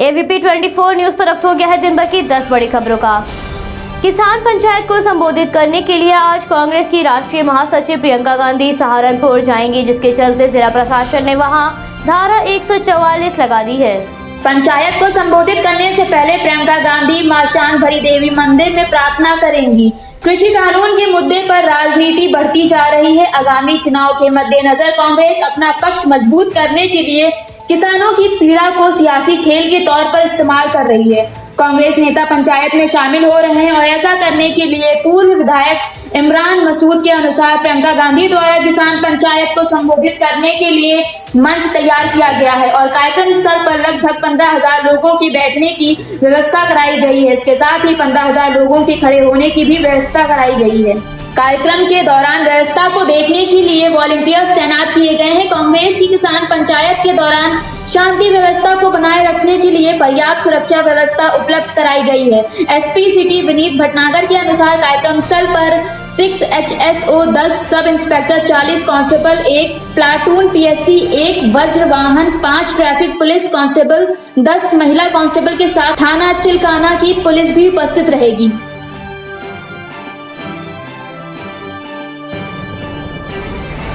ABP 24 news पर वक्त हो गया है दिन भर की 10 बड़ी खबरों का। किसान पंचायत को संबोधित करने के लिए आज कांग्रेस की राष्ट्रीय महासचिव प्रियंका गांधी सहारनपुर जाएंगी, जिसके चलते जिला प्रशासन ने वहां धारा 144 लगा दी है। पंचायत को संबोधित करने से पहले प्रियंका गांधी मां शांभरी देवी मंदिर में प्रार्थना करेंगी। कृषि कानून के मुद्दे पर राजनीति बढ़ती जा रही है। आगामी चुनाव के मद्देनजर कांग्रेस अपना पक्ष मजबूत करने के लिए किसानों की पीड़ा को सियासी खेल के तौर पर इस्तेमाल कर रही है। कांग्रेस नेता पंचायत में शामिल हो रहे हैं और ऐसा करने के लिए पूर्व विधायक इमरान मसूद के अनुसार प्रियंका गांधी द्वारा किसान पंचायत को संबोधित करने के लिए मंच तैयार किया गया है और कार्यक्रम स्थल पर लगभग 15,000 लोगों की बैठने की व्यवस्था कराई गई है। इसके साथ ही 15,000 लोगों के खड़े होने की भी व्यवस्था कराई गई है। कार्यक्रम के दौरान व्यवस्था को देखने के लिए वॉलंटियर्स तैनात किए गए हैं। कांग्रेस की किसान पंचायत के दौरान शांति व्यवस्था को बनाए रखने के लिए पर्याप्त सुरक्षा व्यवस्था उपलब्ध कराई गई है। एसपी सिटी विनीत भटनागर के अनुसार कार्यक्रम स्थल पर 6 HSO 10 sub inspector 40 constable 1 platoon PSC 1 वज्र वाहन 5 ट्रैफिक पुलिस कांस्टेबल 10 महिला कांस्टेबल के साथ थाना चिलकाना की पुलिस भी उपस्थित रहेगी।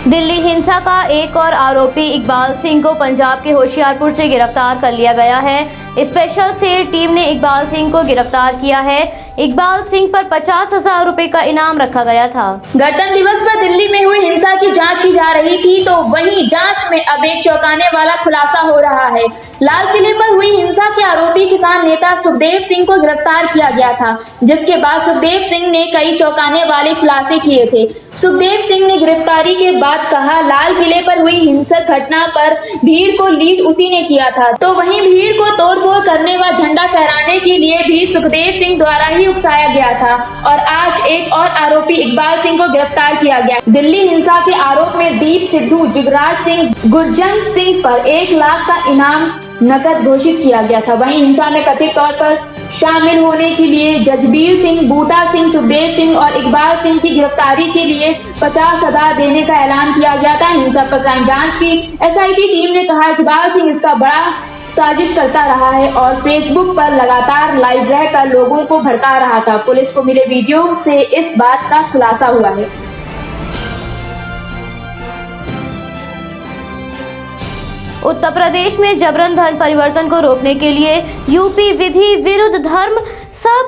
दिल्ली हिंसा का एक और आरोपी इकबाल सिंह को पंजाब के होशियारपुर से गिरफ्तार कर लिया गया है। स्पेशल सेल टीम ने इकबाल सिंह को गिरफ्तार किया है। इकबाल सिंह पर 50,000 रुपए का इनाम रखा गया था। गणतंत्र दिवस पर दिल्ली में हुई हिंसा की जांच की जा रही थी, तो वहीं जांच में अब एक चौंकाने वाला खुलासा हो रहा है। लाल किले पर हुई हिंसा के आरोपी किसान नेता सुखदेव सिंह को गिरफ्तार किया गया था, जिसके बाद सुखदेव सिंह ने कई चौंकाने वाले खुलासे किए थे। सुखदेव सिंह ने गिरफ्तारी के बाद कहा, लाल किले पर हुई हिंसक घटना पर भीड़ को लीड उसी ने किया था, तो वहीं भीड़ को तोड़फोड़ करने व झंडा फहराने के लिए भी सुखदेव सिंह द्वारा ही उकसाया गया था। और आज एक और आरोपी इकबाल सिंह को गिरफ्तार किया गया। दिल्ली हिंसा के आरोप में दीप सिद्धू, जुगराज सिंह, गुरजंत सिंह पर 1 लाख का इनाम नकद घोषित किया गया था। वहीं हिंसा में कथित तौर पर शामिल होने के लिए जजबीर सिंह, बूटा सिंह, सुखदेव सिंह और इकबाल सिंह की गिरफ्तारी के लिए 50,000 देने का ऐलान किया गया था। हिंसा पर क्राइम ब्रांच की SIT टीम ने कहा इकबाल सिंह इसका बड़ा साजिश करता रहा है और फेसबुक पर लगातार लाइव रहकर लोगों को भड़का रहा था। पुलिस को मिले वीडियो से इस बात का खुलासा हुआ है। उत्तर प्रदेश में जबरन धर्म परिवर्तन को रोकने के लिए यूपी विधि विरुद्ध धर्म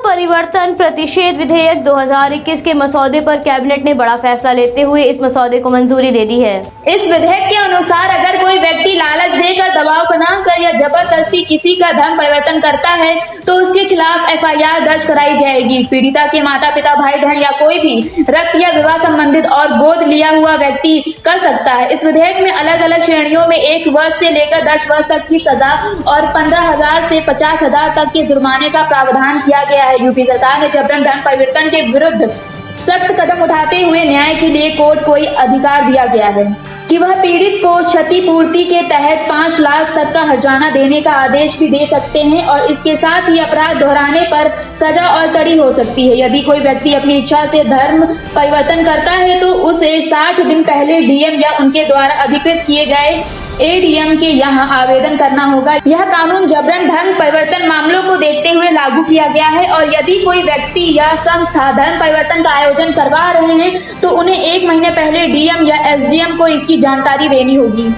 परिवर्तन प्रतिषेध विधेयक 2021 के मसौदे पर कैबिनेट ने बड़ा फैसला लेते हुए इस मसौदे को मंजूरी दे दी है। इस विधेयक के अनुसार अगर कोई व्यक्ति लालच देकर, दबाव बनाकर या जबरदस्ती किसी का धर्म परिवर्तन करता है तो उसके खिलाफ FIR दर्ज कराई जाएगी। पीड़िता के माता पिता, भाई बहन या कोई भी रक्त या विवाह संबंधित और गोद लिया हुआ व्यक्ति कर सकता है। इस विधेयक में अलग अलग श्रेणियों में 1 वर्ष से लेकर 10 वर्ष तक की सजा और 15,000 से 50,000 तक के जुर्माने का प्रावधान किया गया है। यूपी सरकार ने जबरन धर्म परिवर्तन के विरुद्ध सख्त कदम उठाते हुए न्याय के लिए कोर्ट को अधिकार दिया गया है कि वह पीड़ित को क्षतिपूर्ति के तहत 5 लाख तक का हर्जाना देने का आदेश भी दे सकते हैं और इसके साथ ही अपराध दोहराने पर सजा और कड़ी हो सकती है। यदि कोई व्यक्ति अपनी इच्छा से धर्म परिवर्तन करता है तो उसे 60 दिन पहले DM या उनके द्वारा अधिकृत किए गए ADM के यहाँ आवेदन करना होगा। यह कानून जबरन धर्म परिवर्तन मामलों को देखते हुए लागू किया गया है और यदि कोई व्यक्ति या संस्था धर्म परिवर्तन का आयोजन करवा रहे हैं तो उन्हें 1 महीने पहले DM या SDM को इसकी जानकारी देनी होगी।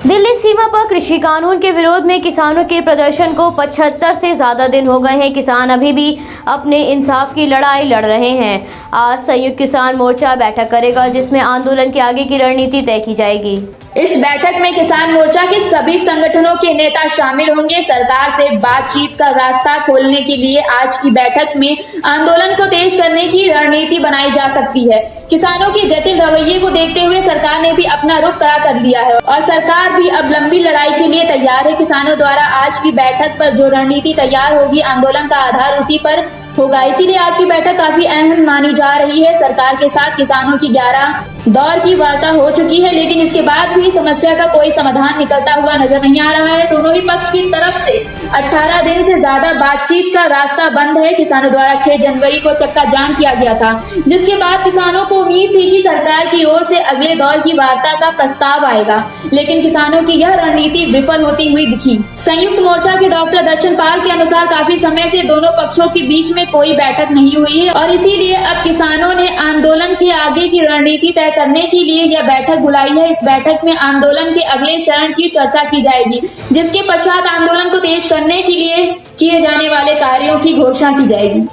दिल्ली सीमा पर कृषि कानून के विरोध में किसानों के प्रदर्शन को 75 से ज्यादा दिन हो गए हैं। किसान अभी भी अपने इंसाफ की लड़ाई लड़ रहे हैं। आज संयुक्त किसान मोर्चा बैठक करेगा, जिसमें आंदोलन के आगे की रणनीति तय की जाएगी। इस बैठक में किसान मोर्चा के सभी संगठनों के नेता शामिल होंगे। सरकार से बातचीत का रास्ता खोलने के लिए आज की बैठक में आंदोलन को तेज करने की रणनीति बनाई जा सकती है। किसानों के जटिल रवैये को देखते हुए सरकार ने भी अपना रुख कड़ा कर लिया है और सरकार भी अब लंबी लड़ाई के लिए तैयार है। किसानों द्वारा आज की बैठक पर जो रणनीति तैयार होगी, आंदोलन का आधार उसी पर होगा। इसीलिए आज की बैठक काफी अहम मानी जा रही है। सरकार के साथ किसानों की 11 दौर की वार्ता हो चुकी है, लेकिन इसके बाद भी समस्या का कोई समाधान निकलता हुआ नजर नहीं आ रहा है। दोनों ही पक्ष की तरफ से 18 दिन से ज्यादा बातचीत का रास्ता बंद है। किसानों द्वारा 6 जनवरी को चक्का जाम किया गया था, जिसके बाद किसानों को उम्मीद थी कि सरकार की ओर से अगले दौर की वार्ता का प्रस्ताव आएगा, लेकिन किसानों की यह रणनीति विफल होती हुई दिखी। संयुक्त मोर्चा के डॉक्टर दर्शन पाल के अनुसार काफी समय से दोनों पक्षों के बीच में कोई बैठक नहीं हुई है और इसीलिए अब किसानों ने आंदोलन के आगे की रणनीति तय करने के लिए यह बैठक बुलाई है। इस बैठक में आंदोलन के अगले चरण की चर्चा की जाएगी, जिसके पश्चात आंदोलन को तेज करने के लिए किए जाने वाले कार्यों की घोषणा की जाएगी।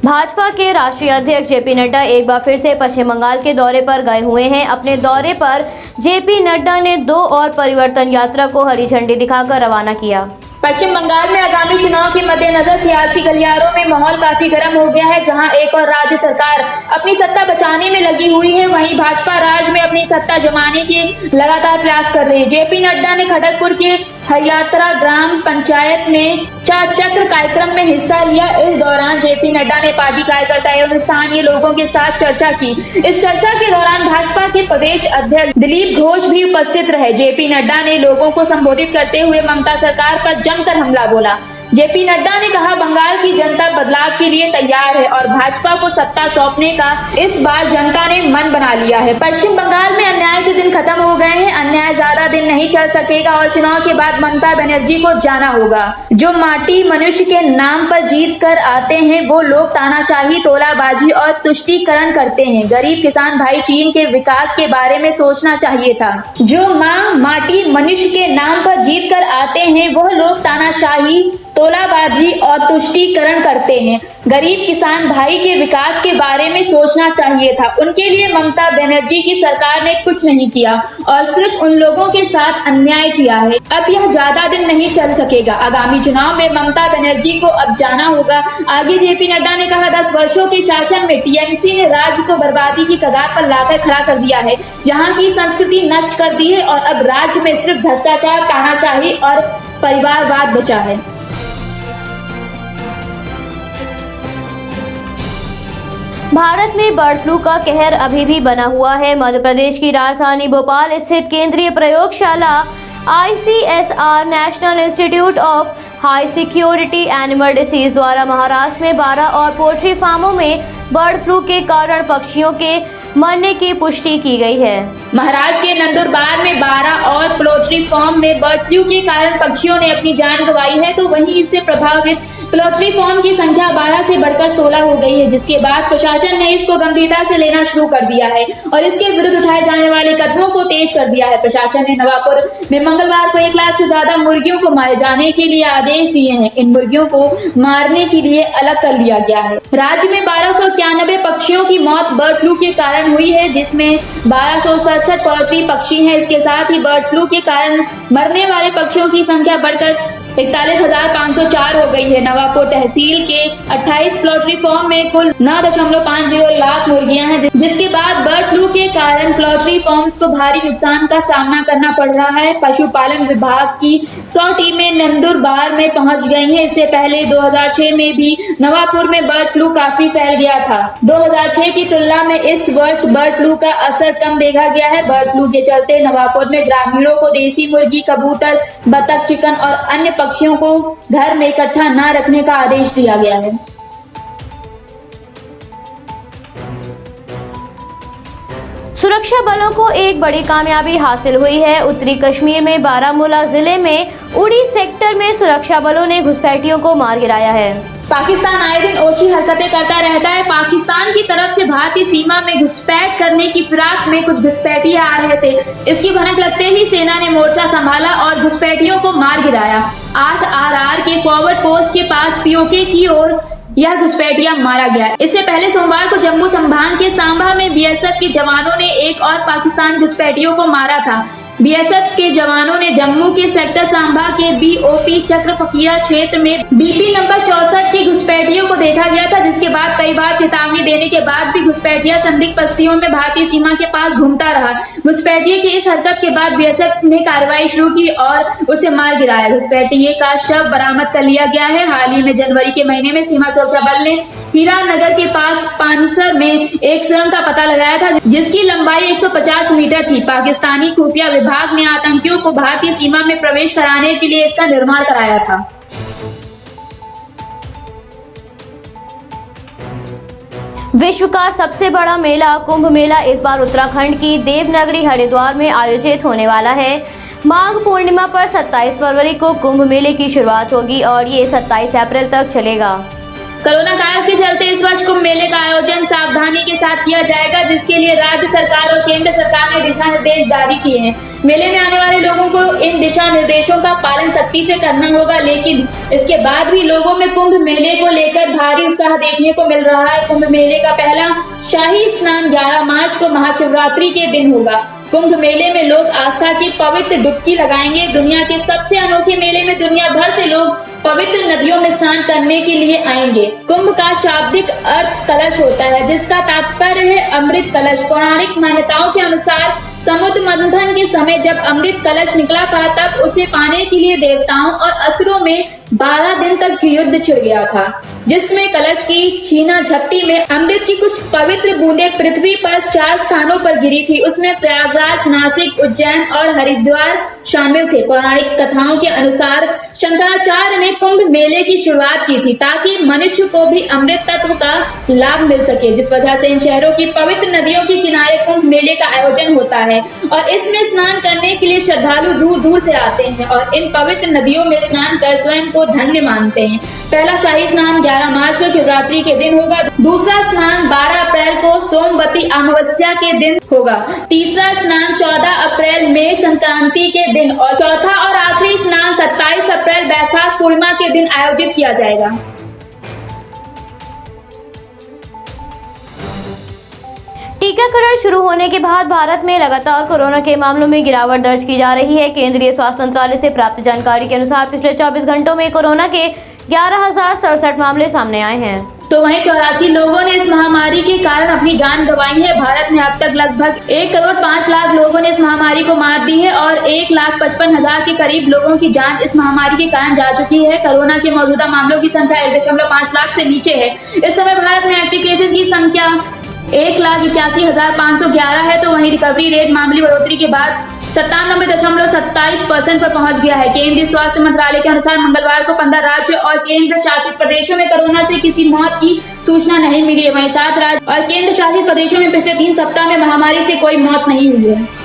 भाजपा के राष्ट्रीय अध्यक्ष जेपी नड्डा एक बार फिर से पश्चिम बंगाल के दौरे पर गए हुए हैं। अपने दौरे पर जेपी नड्डा ने 2 और परिवर्तन यात्रा को हरी झंडी दिखाकर रवाना किया। पश्चिम बंगाल में आगामी चुनाव के मद्देनजर सियासी गलियारों में माहौल काफी गर्म हो गया है। जहां एक और राज्य सरकार अपनी सत्ता बचाने में लगी हुई है, वहीं भाजपा राज्य में अपनी सत्ता जमाने के लगातार प्रयास कर रही है। जेपी नड्डा ने खड़गपुर के हरियात्रा ग्राम पंचायत में 4 चक्र कार्यक्रम में हिस्सा लिया। इस दौरान जेपी नड्डा ने पार्टी कार्यकर्ता एवं स्थानीय लोगों के साथ चर्चा की। इस चर्चा के दौरान भाजपा के प्रदेश अध्यक्ष दिलीप घोष भी उपस्थित रहे। जेपी नड्डा ने लोगों को संबोधित करते हुए ममता सरकार पर जमकर हमला बोला। जेपी नड्डा ने कहा, बंगाल की जनता बदलाव के लिए तैयार है और भाजपा को सत्ता सौंपने का इस बार जनता ने मन बना लिया है। पश्चिम बंगाल में अन्याय के दिन खत्म हो गए हैं। अन्याय ज्यादा दिन नहीं चल सकेगा और चुनाव के बाद ममता बनर्जी को जाना होगा। जो माटी मनुष्य के नाम पर जीत कर आते हैं, वो लोग तानाशाही, तोलाबाजी और तुष्टीकरण करते हैं। गरीब किसान भाई चीन के विकास के बारे में सोचना चाहिए था। जो माटी मनुष्य के नाम पर जीत कर आते हैं, वह लोग तानाशाही, तोलाबाजी और तुष्टीकरण करते हैं। गरीब किसान भाई के विकास के बारे में सोचना चाहिए था। उनके लिए ममता बनर्जी की सरकार ने कुछ नहीं किया और सिर्फ उन लोगों के साथ अन्याय किया है। अब यह ज्यादा दिन नहीं चल सकेगा। आगामी चुनाव में ममता बनर्जी को अब जाना होगा। आगे जेपी नड्डा ने कहा, 10 वर्षों के शासन में टीएमसी ने राज्य को बर्बादी की कगार पर लाकर खड़ा कर दिया है। यहाँ की संस्कृति नष्ट कर दी है और अब राज्य में सिर्फ भ्रष्टाचार, तानाशाही और परिवारवाद बचा है। भारत में बर्ड फ्लू का कहर अभी भी बना हुआ है। मध्य प्रदेश की राजधानी भोपाल स्थित केंद्रीय प्रयोगशाला ICSR national institute of high security animal disease द्वारा महाराष्ट्र में 12 और पोल्ट्री फार्मों में बर्ड फ्लू के कारण पक्षियों के मरने की पुष्टि की गई है। महाराष्ट्र के नंदुरबार में 12 और पोल्ट्री फार्म में बर्ड फ्लू के कारण पक्षियों ने अपनी जान गंवाई है, तो वहीं इससे प्रभावित पोल्ट्री फार्म की संख्या 12 से बढ़कर 16 हो गई है, जिसके बाद प्रशासन ने इसको गंभीरता से लेना शुरू कर दिया है और इसके विरुद्ध उठाए जाने वाले कदमों को तेज कर दिया है। प्रशासन ने नवापुर में मंगलवार को 1 लाख से ज्यादा मुर्गियों को मारे जाने के लिए आदेश दिए हैं। इन मुर्गियों को मारने के लिए अलग कर लिया गया है। राज्य में 1291 पक्षियों की मौत बर्ड फ्लू के कारण हुई है, जिसमें 1267 पोल्ट्री पक्षी हैं। इसके साथ ही बर्ड फ्लू के कारण मरने वाले पक्षियों की संख्या बढ़कर 41,504 हो गई है। नवापुर तहसील के 28 पोल्ट्री फार्म में कुल 9.50 लाख मुर्गियां हैं, जिसके बाद बर्ड फ्लू के कारण पोल्ट्री फार्म्स को भारी नुकसान का सामना करना पड़ रहा है। पशुपालन विभाग की 100 टीमें नंदुरबार में पहुंच गई हैं। इससे पहले 2006 में भी नवापुर में बर्ड फ्लू काफी फैल गया था। 2006 की तुलना में इस वर्ष बर्ड फ्लू का असर कम देखा गया है। बर्ड फ्लू के चलते नवापुर में ग्रामीणों को देसी मुर्गी, कबूतर, बतख, चिकन और अन्य पक्षियों को घर में इकट्ठा न रखने का आदेश दिया गया है। सुरक्षा बलों को एक बड़ी कामयाबी हासिल हुई है। उत्तरी कश्मीर में बारामूला जिले में उड़ी सेक्टर में सुरक्षा बलों ने घुसपैठियों को मार गिराया है। पाकिस्तान आए दिन ओछी हरकतें करता रहता है। पाकिस्तान की तरफ से भारतीय सीमा में घुसपैठ करने की फिराक में कुछ घुसपैठिए आ रहे थे। इसकी भनक लगते ही सेना ने मोर्चा संभाला और घुसपैठियों को मार गिराया। 8 RR के फॉरवर्ड पोस्ट के पास POK की ओर यह घुसपैठिया मारा गया। इससे पहले सोमवार को जम्मू संभाग के सांबा में BSF के जवानों ने एक और पाकिस्तान घुसपैठियों को मारा था। बीएसएफ के जवानों ने जम्मू के सेक्टर सांबा के बीओपी चक्र फकीरा क्षेत्र में बीपी नंबर 64 की घुसपैठियों को देखा गया था, जिसके बाद कई बार चेतावनी देने के बाद भी घुसपैठिया संदिग्ध बस्तियों में भारतीय सीमा के पास घूमता रहा। घुसपैठिये की इस हरकत के बाद बीएसएफ ने कार्रवाई शुरू की और उसे मार गिराया। घुसपैठिये का शव बरामद कर लिया गया है। हाल ही में जनवरी के महीने में सीमा सुरक्षा बल ने हीरानगर के पास पानसर में एक सुरंग का पता लगाया था, जिसकी लंबाई 150 मीटर थी। पाकिस्तानी खुफिया विभाग ने आतंकियों को भारतीय सीमा में प्रवेश कराने के लिए इसका निर्माण कराया था। विश्व का सबसे बड़ा मेला कुंभ मेला इस बार उत्तराखंड की देवनगरी हरिद्वार में आयोजित होने वाला है। माघ पूर्णिमा पर 27 फरवरी को कुंभ मेले की शुरुआत होगी और ये 27 अप्रैल तक चलेगा। कोरोना काल के चलते इस वर्ष कुंभ मेले का आयोजन सावधानी के साथ किया जाएगा, जिसके लिए राज्य सरकार और केंद्र सरकार ने दिशा निर्देश जारी किए हैं। मेले में आने वाले लोगों को इन दिशा निर्देशों का पालन सख्ती से करना होगा, लेकिन इसके बाद भी लोगों में कुंभ मेले को लेकर भारी उत्साह देखने को मिल रहा है। कुंभ मेले का पहला शाही स्नान 11 मार्च को महाशिवरात्रि के दिन होगा। कुंभ मेले में लोग आस्था की पवित्र डुबकी लगाएंगे। दुनिया के सबसे अनोखे मेले में दुनिया भर से लोग पवित्र नदियों में स्नान करने के लिए आएंगे। कुंभ का शाब्दिक अर्थ कलश होता है, जिसका तात्पर्य है अमृत कलश। पौराणिक मान्यताओं के अनुसार समुद्र मंथन के समय जब अमृत कलश निकला था, तब उसे पाने के लिए देवताओं और असुरों में 12 दिन तक युद्ध छिड़ गया था, जिसमें कलश की छीना झपटी में अमृत की कुछ पवित्र बूंदें पृथ्वी पर 4 स्थानों पर गिरी थी। उसमें प्रयागराज, नासिक, उज्जैन और हरिद्वार शामिल थे। पौराणिक कथाओं के अनुसार शंकराचार्य ने कुंभ मेले की शुरुआत की थी ताकि मनुष्य को भी अमृत तत्व का लाभ मिल सके, जिस वजह से इन शहरों की पवित्र नदियों के किनारे कुंभ मेले का आयोजन होता है और इसमें स्नान करने के लिए श्रद्धालु दूर दूर से आते हैं और इन पवित्र नदियों में स्नान कर स्वयं को धन्य मानते हैं। पहला शाही स्नान 11 मार्च को शिवरात्रि के दिन होगा। दूसरा स्नान 12 अप्रैल को सोमवती अमावस्या के दिन होगा। तीसरा स्नान 14 अप्रैल में संक्रांति के दिन और चौथा और आखिरी स्नान 27 अप्रैल बैसाख पूर्णिमा के दिन आयोजित किया जाएगा। टीकाकरण शुरू होने के बाद भारत में लगातार कोरोना के मामलों में गिरावट दर्ज की जा रही है। केंद्रीय स्वास्थ्य मंत्रालय से प्राप्त जानकारी के अनुसार पिछले 24 घंटों में कोरोना के 11,067 मामले सामने आए हैं। तो वहीं 84 लोगों ने इस महामारी के कारण अपनी जान गंवाई है। भारत में अब तक लगभग 1 करोड़ 5 लाख लोगों ने इस महामारी को मात दी है और 1,55,000 के करीब लोगों की जान इस महामारी के कारण जा चुकी है। कोरोना के मौजूदा मामलों की संख्या 1.5 लाख से नीचे है। इस समय भारत में एक्टिव केसेस की संख्या 1,81,511 है। तो वहीं रिकवरी रेट मामूली बढ़ोतरी के बाद 97.27% पर पहुंच गया है। केंद्रीय स्वास्थ्य मंत्रालय के अनुसार मंगलवार को 15 राज्य और केंद्र शासित प्रदेशों में कोरोना से किसी मौत की सूचना नहीं मिली है। वहीं 7 राज्य और केंद्र शासित प्रदेशों में पिछले 3 सप्ताह में महामारी से कोई मौत नहीं हुई है।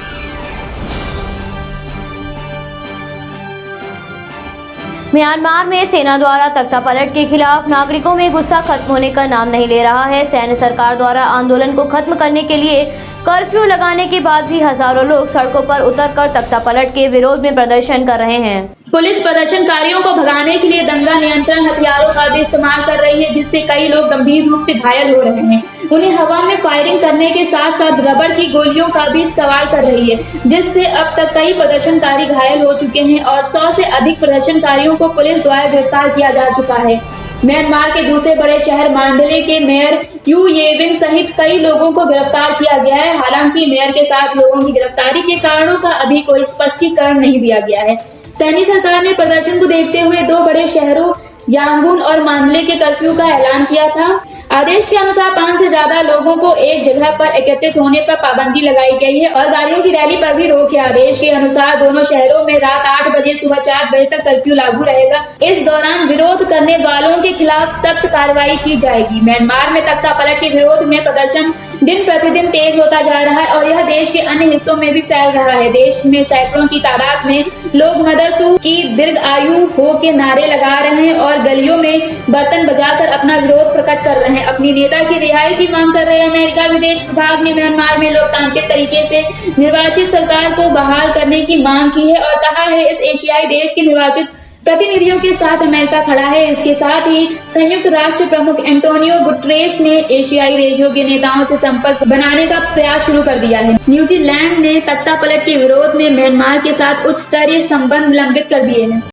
म्यांमार में सेना द्वारा तख्तापलट के खिलाफ नागरिकों में गुस्सा खत्म होने का नाम नहीं ले रहा है। सैन्य सरकार द्वारा आंदोलन को खत्म करने के लिए कर्फ्यू लगाने के बाद भी हजारों लोग सड़कों पर उतरकर तख्तापलट के विरोध में प्रदर्शन कर रहे हैं। पुलिस प्रदर्शनकारियों को भगाने के लिए दंगा नियंत्रण हथियारों का भी इस्तेमाल कर रही है, जिससे कई लोग गंभीर रूप से घायल हो रहे हैं। उन्हें हवा में फायरिंग करने के साथ साथ रबड़ की गोलियों का भी इस्तेमाल कर रही है, जिससे अब तक कई प्रदर्शनकारी घायल हो चुके हैं और 100 से अधिक प्रदर्शनकारियों को पुलिस द्वारा गिरफ्तार किया जा चुका है। म्यांमार के दूसरे बड़े शहर मांडले के मेयर यू येविन सहित कई लोगों को गिरफ्तार किया गया है। हालांकि मेयर के साथ लोगों की गिरफ्तारी के कारणों का अभी कोई स्पष्टीकरण नहीं दिया गया है। सैन्य सरकार ने प्रदर्शन को देखते हुए 2 बड़े शहरों यांगून और मांडले के कर्फ्यू का ऐलान किया था। आदेश के अनुसार 5 से ज्यादा लोगों को एक जगह पर एकत्रित होने पर पाबंदी लगाई गई है और गाड़ियों की रैली पर भी रोक है। आदेश के अनुसार दोनों शहरों में रात 8 बजे सुबह 4 बजे तक कर्फ्यू लागू रहेगा। इस दौरान विरोध करने वालों के खिलाफ सख्त कार्रवाई की जाएगी। म्यांमार में तख्तापलट के विरोध में प्रदर्शन दिन प्रतिदिन तेज होता जा रहा है और यह देश के अन्य हिस्सों में भी फैल रहा है। देश में सैकड़ों की तादाद में लोग मदरसू की दीर्घ आयु हो के नारे लगा रहे हैं और गलियों में बर्तन बजाकर अपना विरोध प्रकट कर रहे हैं। अपनी नेता की रिहाई की मांग कर रहे अमेरिका विदेश विभाग ने म्यांमार में लोकतांत्रिक तरीके से निर्वाचित सरकार को बहाल करने की मांग की है और कहा है इस एशियाई देश के निर्वाचित प्रतिनिधियों के साथ अमेरिका खड़ा है। इसके साथ ही संयुक्त राष्ट्र प्रमुख एंटोनियो गुटरेस ने एशियाई देशों के नेताओं से संपर्क बनाने का प्रयास शुरू कर दिया है। न्यूजीलैंड ने तख्तापलट के विरोध में म्यांमार के साथ उच्च स्तरीय संबंध लंबित कर दिए हैं।